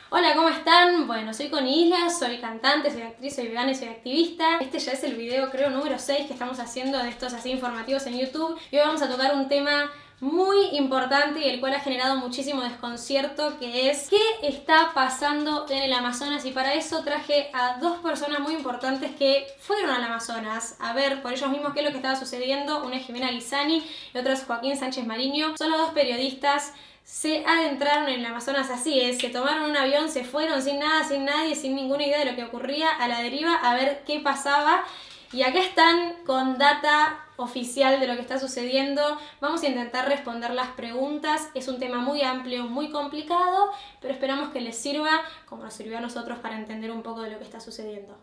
Hola, ¿cómo están? Bueno, soy Connie Islas, soy cantante, soy actriz, soy vegana y soy activista. Este ya es el video, creo, número 6 que estamos haciendo de estos así informativos en YouTube. Y hoy vamos a tocar un tema muy importante y el cual ha generado muchísimo desconcierto, que es ¿qué está pasando en el Amazonas? Y para eso traje a dos personas muy importantes que fueron al Amazonas a ver por ellos mismos qué es lo que estaba sucediendo. Una es Jimena Guisani y otra es Joaquín Sánchez Mariño. Son los dos periodistas. Se adentraron en el Amazonas, así es, se tomaron un avión, se fueron sin nada, sin nadie, sin ninguna idea de lo que ocurría, a la deriva, a ver qué pasaba. Y acá están con data oficial de lo que está sucediendo. Vamos a intentar responder las preguntas. Es un tema muy amplio, muy complicado, pero esperamos que les sirva, como nos sirvió a nosotros, para entender un poco de lo que está sucediendo.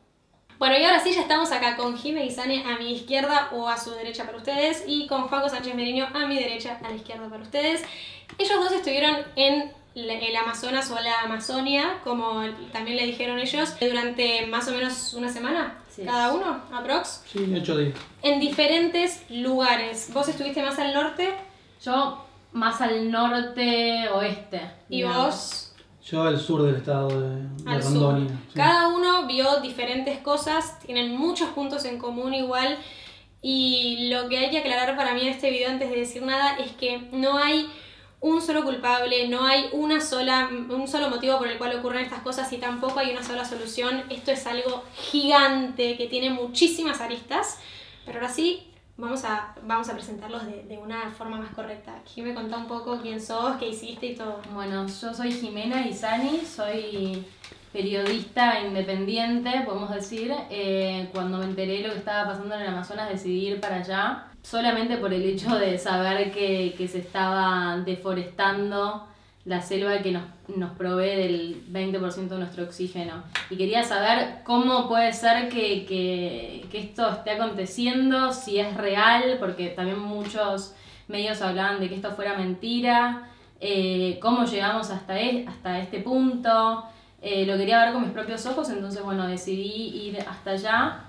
Bueno, y ahora sí, ya estamos acá con Jimena Guisani a mi izquierda o a su derecha para ustedes, y con Joaco Sánchez Mariño a mi derecha, a la izquierda para ustedes. Ellos dos estuvieron en el Amazonas o la Amazonia, como también le dijeron ellos, durante más o menos una semana, sí, cada uno, aprox. Sí, 8 días. En diferentes lugares. ¿Vos estuviste más al norte? Yo más al norte-oeste. ¿Y vos? Yo al sur del estado de Rondônia. Sí. Cada uno vio diferentes cosas, tienen muchos puntos en común igual, y lo que hay que aclarar para mí en este video antes de decir nada es que no hay un solo culpable, no hay un solo motivo por el cual ocurren estas cosas, y tampoco hay una sola solución. Esto es algo gigante que tiene muchísimas aristas, pero ahora sí vamos a presentarlos de una forma más correcta. Jimé, contá un poco quién sos, qué hiciste y todo. Bueno, yo soy Jimena Guisani, soy periodista independiente, podemos decir. Cuando me enteré de lo que estaba pasando en el Amazonas decidí ir para allá, solamente por el hecho de saber que se estaba deforestando la selva que nos provee del 20% de nuestro oxígeno. Y quería saber cómo puede ser que esto esté aconteciendo, si es real, porque también muchos medios hablaban de que esto fuera mentira, cómo llegamos hasta este punto. Lo quería ver con mis propios ojos, entonces bueno, decidí ir hasta allá.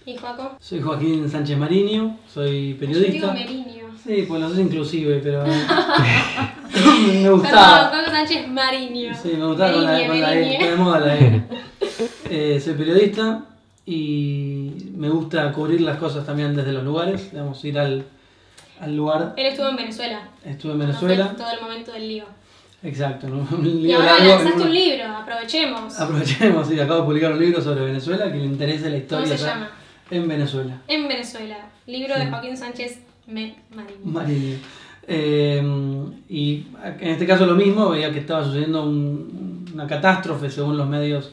¿Y Joaco? Soy Joaquín Sánchez Mariño, soy periodista. Yo digo Meriño. Sí, pues los dos inclusive, pero me gustaba. Joaco Sánchez Mariño. Sí, me gustaba con la E, está de moda la E. Soy periodista y me gusta cubrir las cosas también desde los lugares, digamos, ir al lugar. Él estuvo en Venezuela. Estuve en Venezuela. Fue todo el momento del lío. Exacto, ¿no? Y ahora lanzaste un libro, aprovechemos. Aprovechemos, sí, acabo de publicar un libro sobre Venezuela, que le interese la historia. ¿Cómo se llama? En Venezuela. En Venezuela. Libro de Joaquín Sánchez Mariño. Y en este caso lo mismo, veía que estaba sucediendo una catástrofe según los medios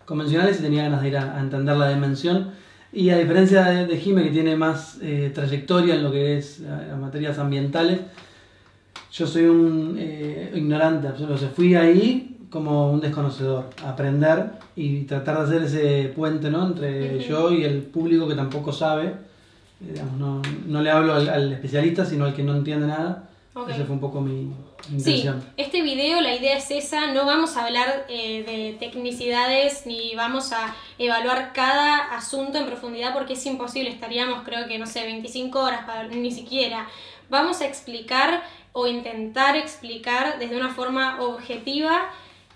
convencionales y tenía ganas de ir a entender la dimensión. Y a diferencia de Jimé, que tiene más trayectoria en lo que es las materias ambientales, yo soy un ignorante absoluto. O sea, fui ahí como un desconocedor, a aprender y tratar de hacer ese puente, ¿no?, entre yo y el público que tampoco sabe. Digamos, no le hablo al especialista, sino al que no entiende nada. Okay. Esa fue un poco mi intención. Sí, este video, la idea es esa. No vamos a hablar de tecnicidades ni vamos a evaluar cada asunto en profundidad, porque es imposible. Estaríamos, creo que, no sé, 25 horas, ni siquiera. Vamos a explicar o intentar explicar desde una forma objetiva,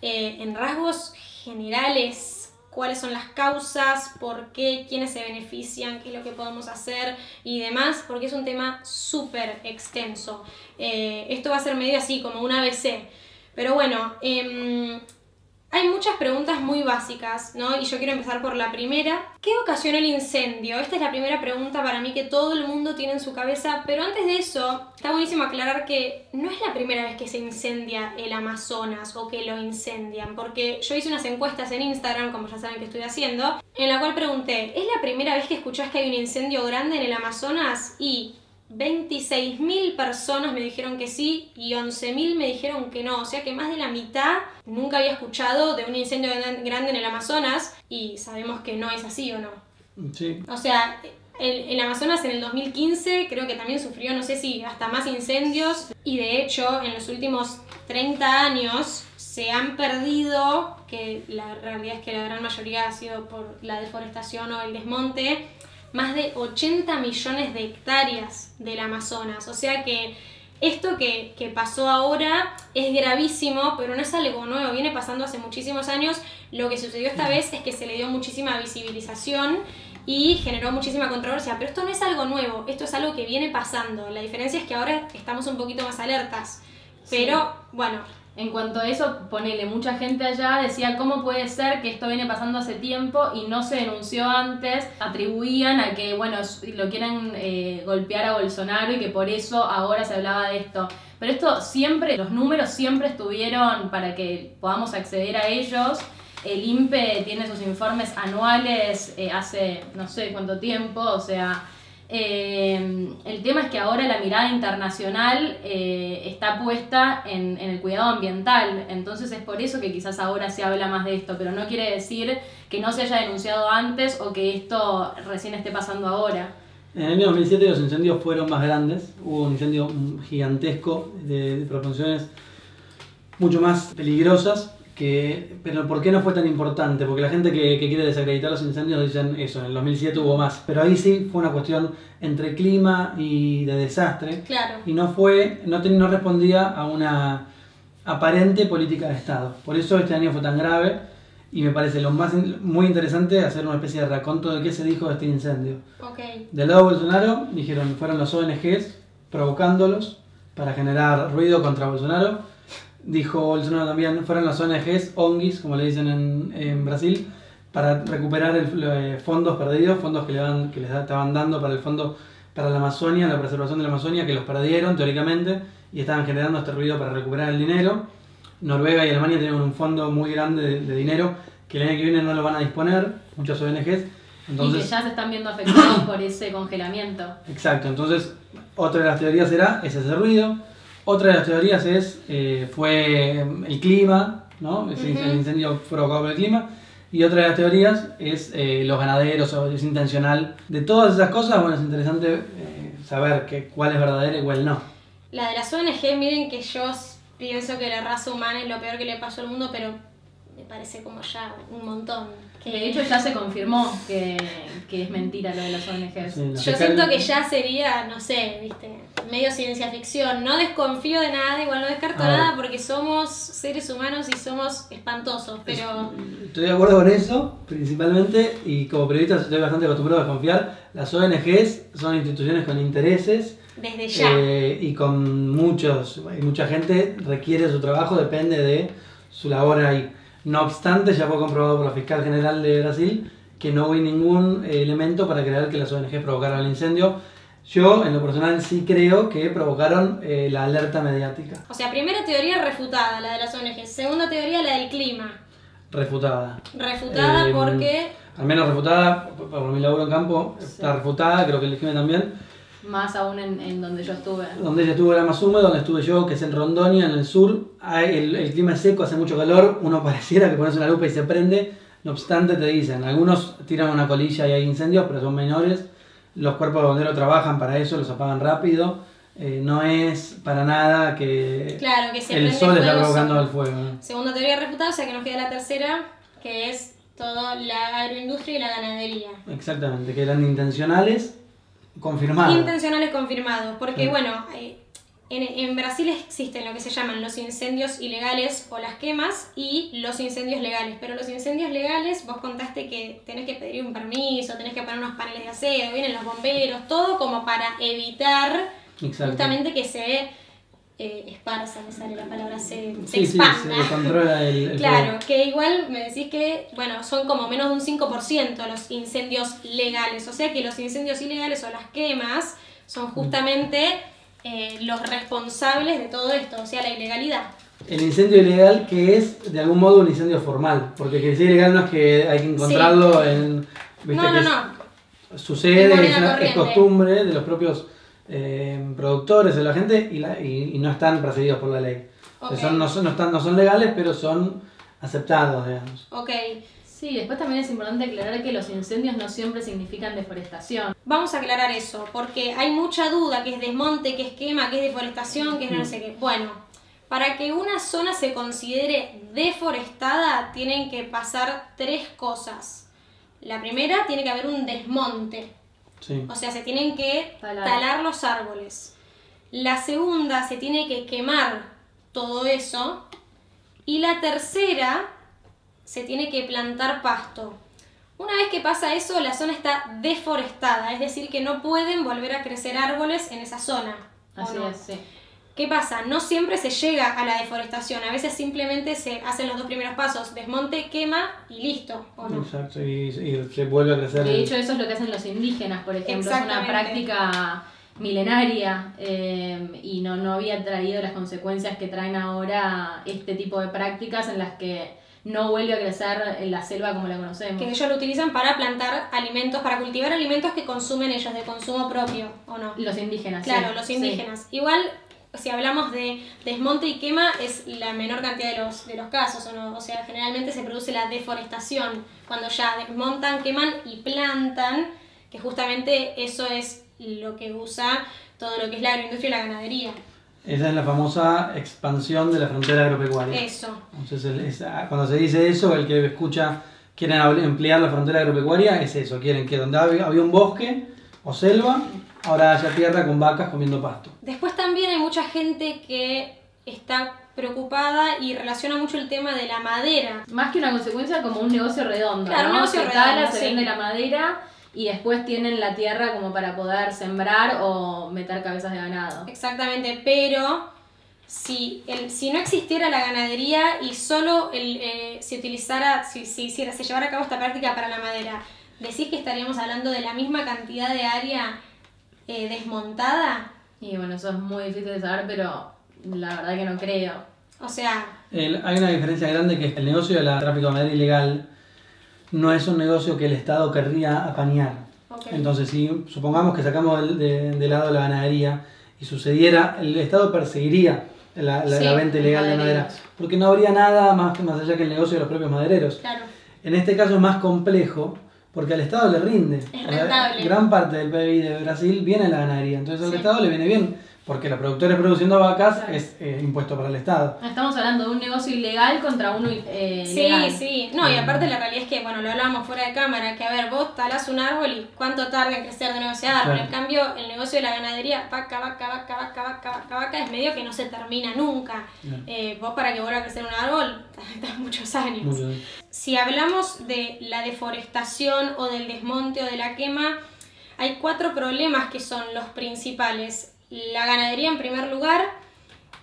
en rasgos generales, cuáles son las causas, por qué, quiénes se benefician, qué es lo que podemos hacer y demás, porque es un tema súper extenso. Esto va a ser medio así, como un ABC. Pero bueno, hay muchas preguntas muy básicas, ¿no? Y yo quiero empezar por la primera. ¿Qué ocasionó el incendio? Esta es la primera pregunta para mí que todo el mundo tiene en su cabeza, pero antes de eso, está buenísimo aclarar que no es la primera vez que se incendia el Amazonas o que lo incendian, porque yo hice unas encuestas en Instagram, como ya saben que estoy haciendo, en la cual pregunté, ¿es la primera vez que escuchás que hay un incendio grande en el Amazonas? Y 26.000 personas me dijeron que sí y 11.000 me dijeron que no. O sea que más de la mitad nunca había escuchado de un incendio grande en el Amazonas, y sabemos que no es así, ¿o no? Sí. O sea, el Amazonas en el 2015 creo que también sufrió, no sé si hasta más incendios, y de hecho en los últimos 30 años se han perdido, que la realidad es que la gran mayoría ha sido por la deforestación o el desmonte, más de 80 millones de hectáreas del Amazonas. O sea que esto que pasó ahora es gravísimo, pero no es algo nuevo, viene pasando hace muchísimos años. Lo que sucedió esta vez es que se le dio muchísima visibilización y generó muchísima controversia, pero esto no es algo nuevo, esto es algo que viene pasando. La diferencia es que ahora estamos un poquito más alertas, pero bueno. En cuanto a eso, ponele, mucha gente allá decía cómo puede ser que esto viene pasando hace tiempo y no se denunció antes, atribuían a que, bueno, lo quieren golpear a Bolsonaro y que por eso ahora se hablaba de esto. Pero esto siempre, los números siempre estuvieron para que podamos acceder a ellos. El INPE tiene sus informes anuales hace no sé cuánto tiempo, o sea... el tema es que ahora la mirada internacional está puesta en el cuidado ambiental, entonces es por eso que quizás ahora se habla más de esto, pero no quiere decir que no se haya denunciado antes o que esto recién esté pasando ahora. En el año 2007 los incendios fueron más grandes, hubo un incendio gigantesco de proporciones mucho más peligrosas. Pero ¿por qué no fue tan importante? Porque la gente que quiere desacreditar los incendios dicen eso, en el 2007 hubo más. Pero ahí sí fue una cuestión entre clima y de desastre. Claro. Y no respondía a una aparente política de Estado. Por eso este año fue tan grave y me parece muy interesante hacer una especie de raconto de qué se dijo de este incendio. Okay. Del lado de Bolsonaro dijeron fueron los ONGs provocándolos para generar ruido contra Bolsonaro. Dijo Bolsonaro también, fueron las ONGs, ONGs, como le dicen en Brasil, para recuperar fondos perdidos, fondos que les estaban dando para el fondo para la Amazonia, la preservación de la Amazonia, que los perdieron teóricamente y estaban generando este ruido para recuperar el dinero. Noruega y Alemania tienen un fondo muy grande de dinero que el año que viene no lo van a disponer, muchas ONGs. Entonces, y que ya se están viendo afectados por ese congelamiento. Exacto, entonces otra de las teorías es ese ruido. Otra de las teorías fue el clima, ¿no? El incendio provocado por el clima. Y otra de las teorías es los ganaderos, o es intencional. De todas esas cosas, bueno, es interesante saber cuál es verdadera y cuál no. La de las ONG, miren que yo pienso que la raza humana es lo peor que le pasó al mundo, pero me parece como ya un montón. De hecho ya se confirmó que es mentira lo de las ONGs. Sí, yo siento que ya sería, no sé, viste, medio ciencia ficción. No desconfío de nada, igual no descarto nada porque somos seres humanos y somos espantosos, pero... Estoy de acuerdo con eso, principalmente, y como periodista estoy bastante acostumbrado a desconfiar. Las ONGs son instituciones con intereses. Desde ya. Y con mucha gente requiere su trabajo, depende de su labor ahí. No obstante, ya fue comprobado por la fiscal general de Brasil que no hubo ningún elemento para creer que las ONG provocaron el incendio. Yo, en lo personal, sí creo que provocaron la alerta mediática. O sea, primera teoría refutada, la de las ONG. Segunda teoría, la del clima. Refutada. Refutada porque... Al menos refutada, por mi laburo en campo, sí. Está refutada, creo que el clima también. Más aún en donde yo estuve. Donde ella estuvo era más húmedo, donde estuve yo, que es en Rondonia, en el sur. El clima es seco, hace mucho calor, uno pareciera que pones una lupa y se prende. No obstante, te dicen, algunos tiran una colilla y hay incendios, pero son menores. Los cuerpos de bomberos trabajan para eso, los apagan rápido. No es para nada que, claro, que se el sol está provocando el fuego, ¿no? Segunda teoría refutada, o sea que nos queda la tercera, que es toda la agroindustria y la ganadería. Exactamente, que eran intencionales. Confirmados. Intencionales confirmados, porque bueno, en Brasil existen lo que se llaman los incendios ilegales o las quemas y los incendios legales, pero los incendios legales, vos contaste que tenés que pedir un permiso, tenés que poner unos paneles de aseo, vienen los bomberos, todo como para evitar justamente que se esparza, me sale la palabra, se expanda. Sí, se controla el claro, fuego. que igual me decís que, bueno, son como menos de un 5% los incendios legales, o sea que los incendios ilegales o las quemas son justamente los responsables de todo esto, o sea, la ilegalidad. El incendio ilegal que es, de algún modo, un incendio formal, porque que sea ilegal no es que hay que encontrarlo en... ¿viste? No. Sucede, es costumbre de los propios... productores de la gente y no están perseguidos por la ley. Okay. No son legales, pero son aceptados, digamos. Okay. Sí, después también es importante aclarar que los incendios no siempre significan deforestación. Vamos a aclarar eso, porque hay mucha duda, que es desmonte, que es quema, que es deforestación, que es no sé qué. Bueno, para que una zona se considere deforestada, tienen que pasar 3 cosas. La primera, tiene que haber un desmonte. Sí. O sea, se tienen que talar los árboles. La segunda, se tiene que quemar todo eso. Y la tercera, se tiene que plantar pasto. Una vez que pasa eso, la zona está deforestada, es decir, que no pueden volver a crecer árboles en esa zona. Así no. es, sí. ¿Qué pasa? No siempre se llega a la deforestación, a veces simplemente se hacen los dos primeros pasos, desmonte, quema y listo, ¿o no? Exacto, y se vuelve a crecer. De hecho, eso es lo que hacen los indígenas, por ejemplo. Es una práctica milenaria y no había traído las consecuencias que traen ahora este tipo de prácticas en las que no vuelve a crecer en la selva como la conocemos. Que ellos lo utilizan para plantar alimentos, para cultivar alimentos que consumen ellos, de consumo propio, ¿o no? Los indígenas, claro, sí. Los indígenas. Sí. Igual, si hablamos de desmonte y quema, es la menor cantidad de los casos, ¿o no? O sea, generalmente se produce la deforestación, cuando ya desmontan, queman y plantan, que justamente eso es lo que usa todo lo que es la agroindustria y la ganadería. Esa es la famosa expansión de la frontera agropecuaria. Eso. Entonces, cuando se dice eso, el que escucha quieren emplear la frontera agropecuaria, es eso. Quieren que donde había un bosque o selva, ahora haya tierra con vacas comiendo pasto. Después también hay mucha gente que está preocupada y relaciona mucho el tema de la madera. Más que una consecuencia, como un negocio redondo. Claro, ¿no? un negocio redondo, se vende la madera y después tienen la tierra como para poder sembrar o meter cabezas de ganado. Exactamente, pero si no existiera la ganadería y solo se utilizara, se llevara a cabo esta práctica para la madera, ¿decís que estaríamos hablando de la misma cantidad de área desmontada? Y bueno, eso es muy difícil de saber, pero la verdad que no creo. O sea... hay una diferencia grande, que el negocio del tráfico de madera ilegal no es un negocio que el Estado querría apañar. Okay. Entonces, si supongamos que sacamos de lado la ganadería y sucediera, el Estado perseguiría la venta ilegal de madera, porque no habría nada más allá que el negocio de los propios madereros. Claro. En este caso es más complejo, porque al Estado le rinde. Es rentable. Gran parte del PBI de Brasil viene de la ganadería, entonces al Estado le viene bien, porque los productores produciendo vacas es impuesto para el Estado. Estamos hablando de un negocio ilegal contra uno legal. Sí. No, y aparte la realidad es que, bueno, lo hablábamos fuera de cámara, que a ver, vos talás un árbol y cuánto tarda en crecer de nuevo ese árbol. Claro. En cambio, el negocio de la ganadería, vaca, es medio que no se termina nunca. Claro. Vos para que vuelva a crecer un árbol, tardas muchos años. Si hablamos de la deforestación o del desmonte o de la quema, hay 4 problemas que son los principales. La ganadería en primer lugar,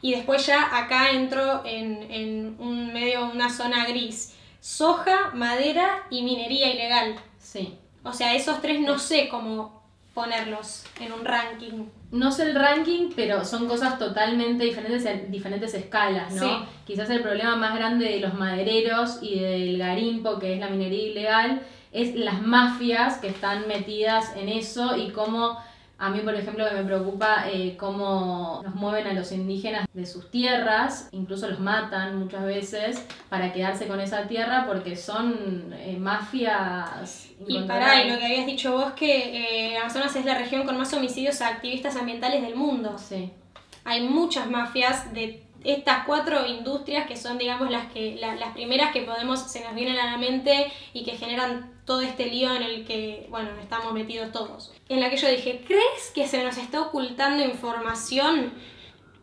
y después ya acá entro en una zona gris. Soja, madera y minería ilegal. Sí. O sea, esos 3 no sé cómo ponerlos en un ranking. No sé el ranking, pero son cosas totalmente diferentes en diferentes escalas, ¿no? Sí. Quizás el problema más grande de los madereros y del garimpo, que es la minería ilegal, es las mafias que están metidas en eso y cómo... A mí, por ejemplo, me preocupa cómo nos mueven a los indígenas de sus tierras, incluso los matan muchas veces para quedarse con esa tierra porque son mafias. Y pará, y lo que habías dicho vos, que Amazonas es la región con más homicidios a activistas ambientales del mundo. Sí. Hay muchas mafias de estas 4 industrias que son, digamos, las primeras que se nos vienen a la mente y que generan todo este lío en el que, bueno, estamos metidos todos. En la que yo dije, ¿crees que se nos está ocultando información?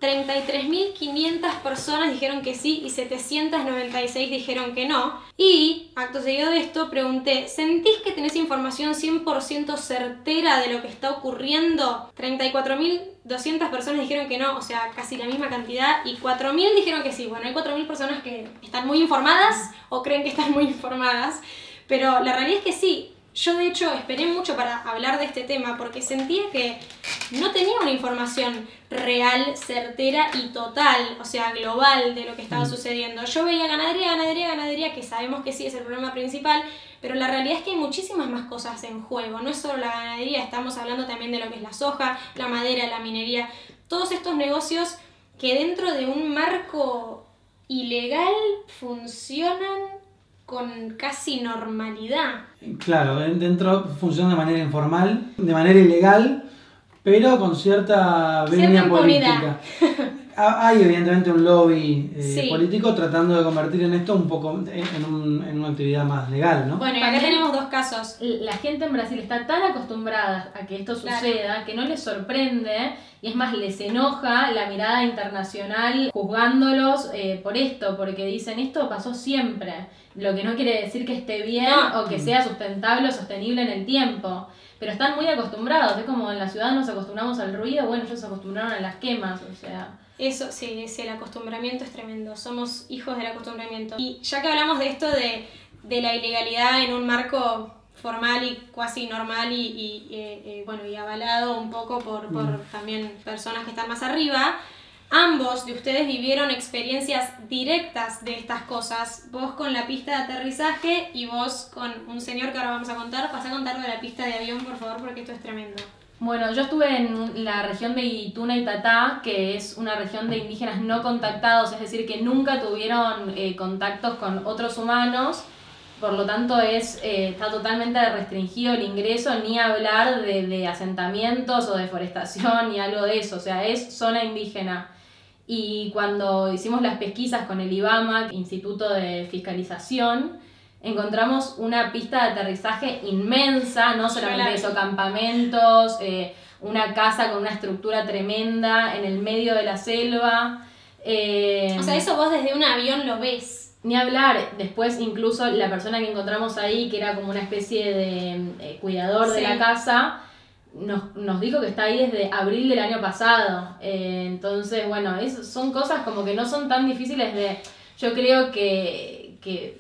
33.500 personas dijeron que sí y 796 dijeron que no. Y, acto seguido de esto, pregunté, ¿sentís que tenés información 100% certera de lo que está ocurriendo? 34.200 personas dijeron que no, o sea, casi la misma cantidad, y 4.000 dijeron que sí. Bueno, hay 4.000 personas que están muy informadas o creen que están muy informadas, pero la realidad es que sí. Yo de hecho esperé mucho para hablar de este tema porque sentía que no tenía una información real, certera y total, o sea, global de lo que estaba sucediendo. Yo veía ganadería, que sabemos que sí es el problema principal, pero la realidad es que hay muchísimas más cosas en juego. No es solo la ganadería, estamos hablando también de lo que es la soja, la madera, la minería, todos estos negocios que dentro de un marco ilegal funcionan con casi normalidad. Claro, dentro funciona de manera informal, de manera ilegal, pero con cierta venia política. hay evidentemente un lobby Sí. político tratando de convertir en esto un poco en una actividad más legal, ¿no? Bueno, y acá tenemos dos casos. La gente en Brasil está tan acostumbrada a que esto suceda que no les sorprende y es más, les enoja la mirada internacional juzgándolos por esto, porque dicen esto pasó siempre, lo que no quiere decir que esté bien o que sea sustentable o sostenible en el tiempo. Pero están muy acostumbrados, es como en la ciudad nos acostumbramos al ruido, bueno, ellos se acostumbraron a las quemas, o sea... Eso, sí, el acostumbramiento es tremendo, somos hijos del acostumbramiento. Y ya que hablamos de esto de la ilegalidad en un marco formal y cuasi normal y avalado un poco por también personas que están más arriba, ambos de ustedes vivieron experiencias directas de estas cosas. Vos con la pista de aterrizaje y vos con un señor que ahora vamos a contar. Pasá a contarlo de la pista de avión, por favor, porque esto es tremendo. Bueno, yo estuve en la región de Ituna y Tatá, que es una región de indígenas no contactados, es decir, que nunca tuvieron contactos con otros humanos, por lo tanto está totalmente restringido el ingreso, ni hablar de asentamientos o deforestación ni algo de eso, o sea, es zona indígena. Y cuando hicimos las pesquisas con el IBAMA, Instituto de Fiscalización, encontramos una pista de aterrizaje inmensa, no solamente eso, campamentos, una casa con una estructura tremenda en el medio de la selva. O sea, eso vos desde un avión lo ves. Ni hablar, después incluso la persona que encontramos ahí, que era como una especie de cuidador de la casa, nos dijo que está ahí desde abril del año pasado. Entonces, bueno, son cosas como que no son tan difíciles de... Yo creo que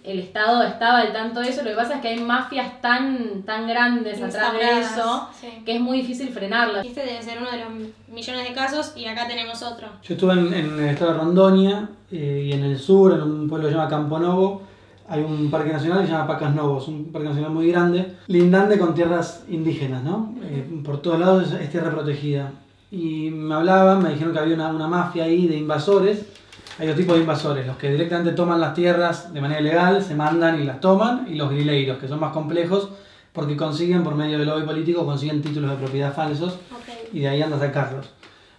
el Estado estaba al tanto de eso, lo que pasa es que hay mafias tan grandes atrás de eso, que es muy difícil frenarlas. Este debe ser uno de los millones de casos y acá tenemos otro. Yo estuve en el estado de Rondônia y en el sur, en un pueblo que se llama Campo Novo, hay un parque nacional que se llama Pacas Novos, un parque nacional muy grande, lindante con tierras indígenas, ¿no? Por todos lados es tierra protegida. Y me dijeron que había una mafia ahí de invasores. Hay dos tipos de invasores, los que directamente toman las tierras de manera ilegal, se mandan y las toman, y los grileiros, que son más complejos porque consiguen, por medio del lobby político, consiguen títulos de propiedad falsos y de ahí andan a sacarlos.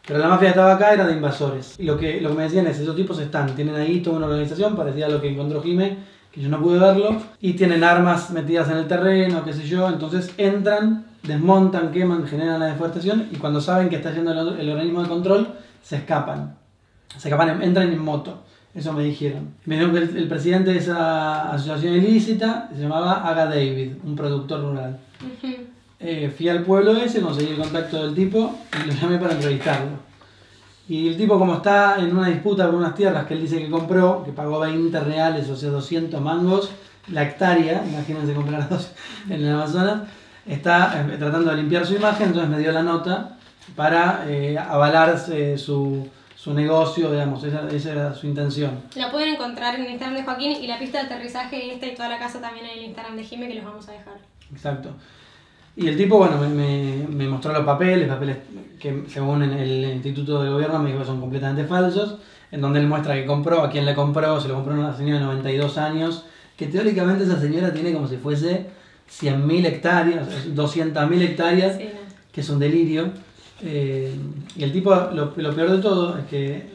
Pero la mafia que estaba acá era de invasores. Y lo que me decían es, esos tipos tienen ahí toda una organización parecida a lo que encontró Jimé, que yo no pude verlo, y tienen armas metidas en el terreno, qué sé yo, entonces entran, desmontan, queman, generan la deforestación, y cuando saben que está yendo el organismo de control, se escapan, entran en moto. Eso me dijeron. Me dijeron que el presidente de esa asociación ilícita se llamaba Aga David, un productor rural. Fui al pueblo ese, conseguí el contacto del tipo y lo llamé para entrevistarlo. Y el tipo, como está en una disputa por unas tierras que él dice que compró, que pagó 20 reales, o sea 200 mangos, la hectárea, imagínense comprar dos en el Amazonas, está tratando de limpiar su imagen, entonces me dio la nota para avalar su negocio, digamos, esa era su intención. La pueden encontrar en el Instagram de Joaquín y la pista de aterrizaje esta y toda la casa también en el Instagram de Jimé, que los vamos a dejar. Exacto. Y el tipo, bueno, me mostró los papeles que según el Instituto de Gobierno me dijo que son completamente falsos, en donde él muestra que compró, a quién le compró, se lo compró a una señora de 92 años, que teóricamente esa señora tiene como si fuese 100.000 hectáreas, 200.000 hectáreas, sí, ¿no? Que es un delirio. Y el tipo, lo peor de todo es que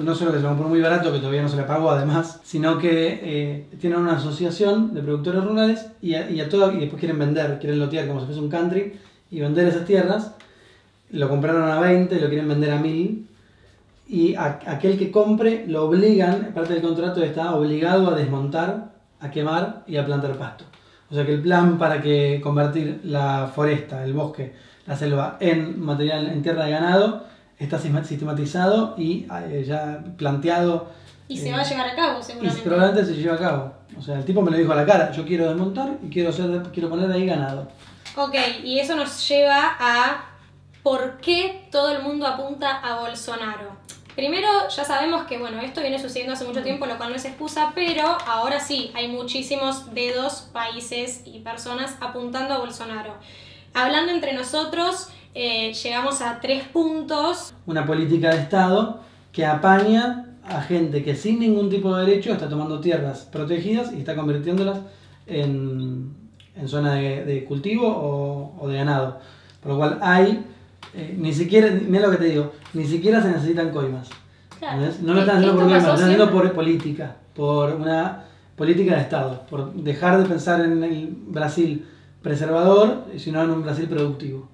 no solo que se lo compró muy barato, que todavía no se le pagó además, sino que tienen una asociación de productores rurales y después quieren lotear como si fuese un country y vender esas tierras. Lo compraron a 20, lo quieren vender a 1.000 y aquel que compre lo obligan, parte del contrato está obligado a desmontar, a quemar y a plantar pasto. O sea que el plan para convertir la foresta, el bosque, la selva en tierra de ganado está sistematizado y ya planteado. Y se va a llevar a cabo, seguramente. Y probablemente se lleva a cabo. O sea, el tipo me lo dijo a la cara, yo quiero desmontar y quiero poner ahí ganado. Ok, y eso nos lleva a por qué todo el mundo apunta a Bolsonaro. Primero, ya sabemos que bueno, esto viene sucediendo hace mucho tiempo, lo cual no es excusa, pero ahora sí, hay muchísimos dedos, países y personas apuntando a Bolsonaro. Hablando entre nosotros, llegamos a 3 puntos. Una política de Estado que apaña a gente que sin ningún tipo de derecho está tomando tierras protegidas y está convirtiéndolas en zona de cultivo o de ganado. Por lo cual hay, mira lo que te digo, ni siquiera se necesitan coimas. Claro. No lo están haciendo por Esto clima, lo pasó están haciendo siempre. por política, por una política de Estado, por dejar de pensar en el Brasil preservador, sino en un Brasil productivo.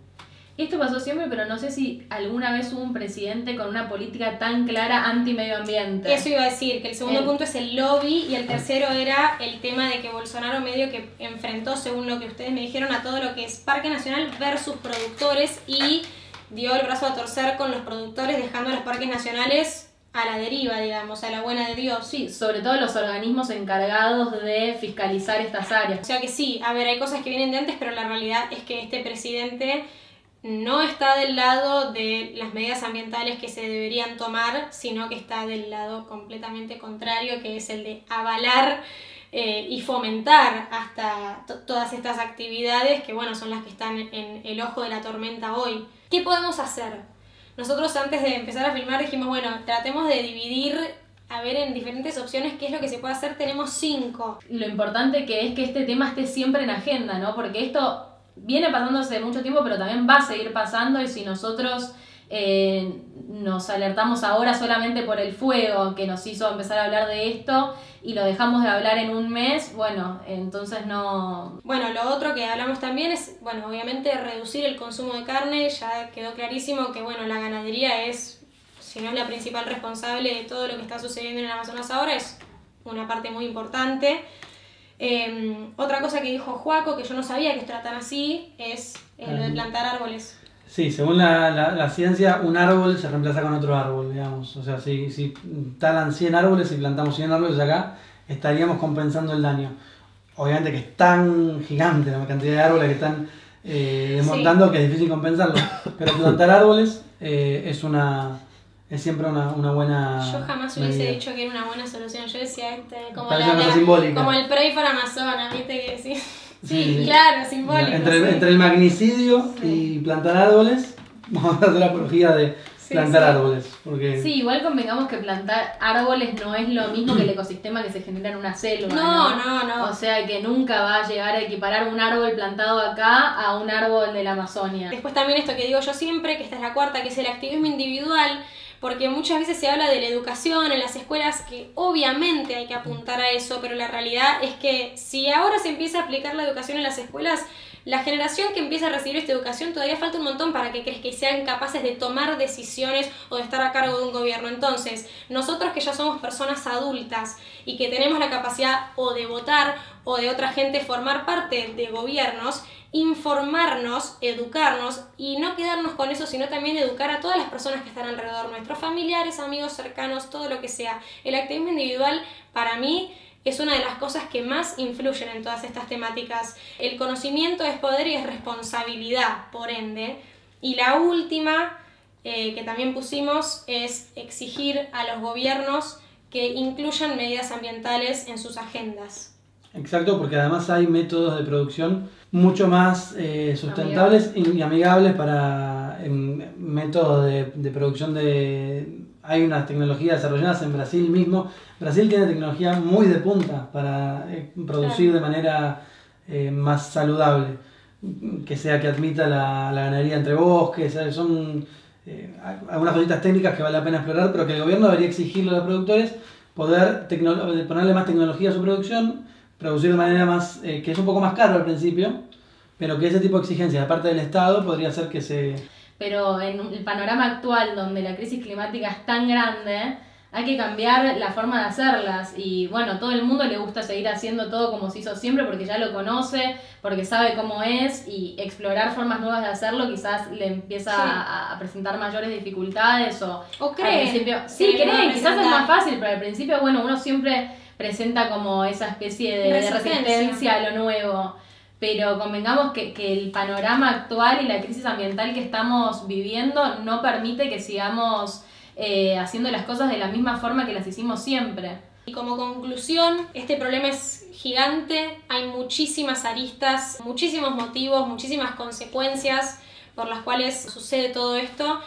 Y esto pasó siempre, pero no sé si alguna vez hubo un presidente con una política tan clara anti-medio ambiente. Eso iba a decir, que el segundo punto es el lobby y el tercero era el tema de que Bolsonaro medio que enfrentó, según lo que ustedes me dijeron, a todo lo que es Parque Nacional versus productores y dio el brazo a torcer con los productores, dejando a los parques nacionales a la deriva, digamos, a la buena de Dios. Sí, sobre todo los organismos encargados de fiscalizar estas áreas. O sea que sí, a ver, hay cosas que vienen de antes, pero la realidad es que este presidente no está del lado de las medidas ambientales que se deberían tomar, sino que está del lado completamente contrario, que es el de avalar y fomentar hasta todas estas actividades que, bueno, son las que están en el ojo de la tormenta hoy. ¿Qué podemos hacer? Nosotros antes de empezar a filmar dijimos, bueno, tratemos de dividir, a ver en diferentes opciones qué es lo que se puede hacer. Tenemos 5. Lo importante que es que este tema esté siempre en agenda, ¿no? Porque esto viene pasando hace mucho tiempo, pero también va a seguir pasando, y si nosotros nos alertamos ahora solamente por el fuego que nos hizo empezar a hablar de esto y lo dejamos de hablar en un mes, bueno, entonces no... Bueno, lo otro que hablamos también es, bueno, obviamente reducir el consumo de carne. Ya quedó clarísimo que, bueno, la ganadería es, si no es la principal responsable de todo lo que está sucediendo en el Amazonas ahora, es una parte muy importante. Otra cosa que dijo Joaco, que yo no sabía que esto era tan así, es lo de plantar árboles. Sí, según la ciencia, un árbol se reemplaza con otro árbol, digamos. O sea, si talan 100 árboles y plantamos 100 árboles acá, estaríamos compensando el daño. Obviamente que es tan gigante la cantidad de árboles que están desmontando, sí, que es difícil compensarlo. Pero plantar árboles es siempre una buena Yo jamás medida. hubiese dicho que era una buena solución. Yo decía, como como el Pray for Amazonas, ¿viste? Que sí. Sí, claro, simbólico. Entre el magnicidio y plantar árboles, vamos a hacer la apología de plantar árboles. Porque... Sí, igual convengamos que plantar árboles no es lo mismo que el ecosistema que se genera en una selva. No. O sea que nunca va a llegar a equiparar un árbol plantado acá a un árbol de la Amazonia. Después también esto que digo yo siempre, que esta es la cuarta, que es el activismo individual. Porque muchas veces se habla de la educación en las escuelas, que obviamente hay que apuntar a eso, pero la realidad es que si ahora se empieza a aplicar la educación en las escuelas, la generación que empieza a recibir esta educación todavía falta un montón para que sean capaces de tomar decisiones o de estar a cargo de un gobierno. Entonces, nosotros que ya somos personas adultas y que tenemos la capacidad o de votar o de otra gente formar parte de gobiernos, informarnos, educarnos y no quedarnos con eso, sino también educar a todas las personas que están alrededor nuestros, familiares, amigos cercanos, todo lo que sea. El activismo individual para mí es una de las cosas que más influyen en todas estas temáticas. El conocimiento es poder y es responsabilidad, por ende. Y la última que también pusimos es exigir a los gobiernos que incluyan medidas ambientales en sus agendas. Exacto, porque además hay métodos de producción mucho más sustentables y amigables para métodos de producción Hay unas tecnologías desarrolladas en Brasil mismo. Brasil tiene tecnología muy de punta para producir de manera más saludable, que admita la ganadería entre bosques. Son algunas cositas técnicas que vale la pena explorar, pero que el gobierno debería exigirle a los productores poder ponerle más tecnología a su producción, producir de manera más, que es un poco más caro al principio, pero que ese tipo de exigencias de parte del Estado podría hacer que se... Pero en el panorama actual, donde la crisis climática es tan grande, hay que cambiar la forma de hacerlas. Y bueno, todo el mundo le gusta seguir haciendo todo como se hizo siempre porque ya lo conoce, porque sabe cómo es, y explorar formas nuevas de hacerlo quizás le empieza a presentar mayores dificultades o cree. Cree, quizás es más fácil, pero al principio, bueno, uno siempre presenta como esa especie de resistencia a lo nuevo. Pero convengamos que el panorama actual y la crisis ambiental que estamos viviendo no permite que sigamos haciendo las cosas de la misma forma que las hicimos siempre. Y como conclusión, este problema es gigante, hay muchísimas aristas, muchísimos motivos, muchísimas consecuencias por las cuales sucede todo esto.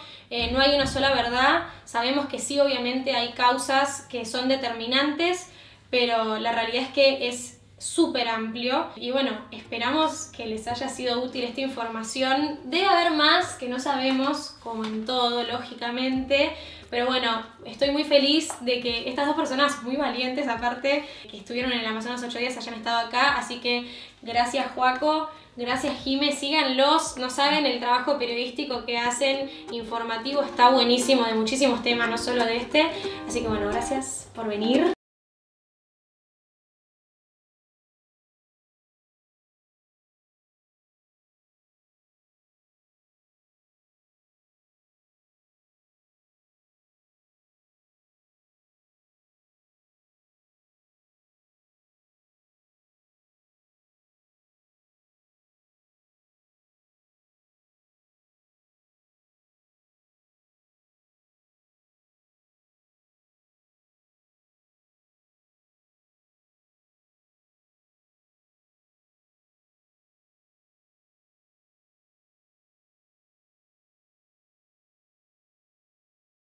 No hay una sola verdad, sabemos que sí, obviamente hay causas que son determinantes, pero la realidad es que es súper amplio y bueno, esperamos que les haya sido útil esta información. Debe haber más que no sabemos, como en todo, lógicamente, pero bueno, estoy muy feliz de que estas dos personas muy valientes, aparte, que estuvieron en el Amazonas 8 días, hayan estado acá, así que gracias Joaco, gracias Jime, síganlos, no saben el trabajo periodístico que hacen, informativo, está buenísimo, de muchísimos temas, no solo de este, así que bueno, gracias por venir.